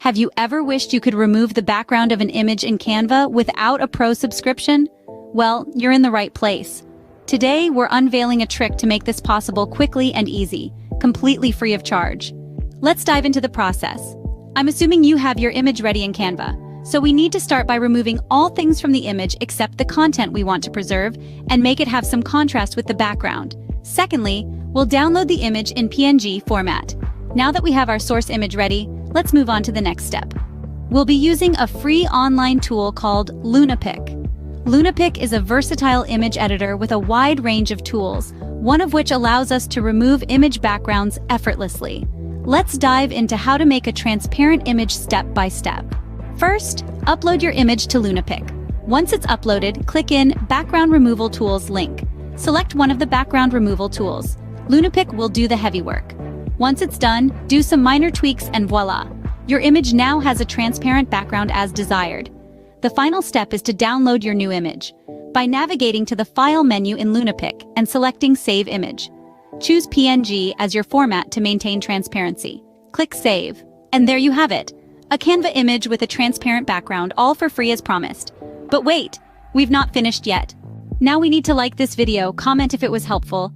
Have you ever wished you could remove the background of an image in Canva without a pro subscription? Well, you're in the right place. Today, we're unveiling a trick to make this possible quickly and easy, completely free of charge. Let's dive into the process. I'm assuming you have your image ready in Canva, so we need to start by removing all things from the image except the content we want to preserve and make it have some contrast with the background. Secondly, we'll download the image in PNG format. Now that we have our source image ready, let's move on to the next step. We'll be using a free online tool called Lunapic. Lunapic is a versatile image editor with a wide range of tools, one of which allows us to remove image backgrounds effortlessly. Let's dive into how to make a transparent image step by step. First, upload your image to Lunapic. Once it's uploaded, click in Background Removal Tools link. Select one of the background removal tools. Lunapic will do the heavy work. Once it's done, do some minor tweaks and voila! Your image now has a transparent background as desired. The final step is to download your new image by navigating to the File menu in Lunapic and selecting Save Image. Choose PNG as your format to maintain transparency. Click Save, and there you have it, a Canva image with a transparent background, all for free as promised. But wait, we've not finished yet. Now we need to like this video, comment if it was helpful,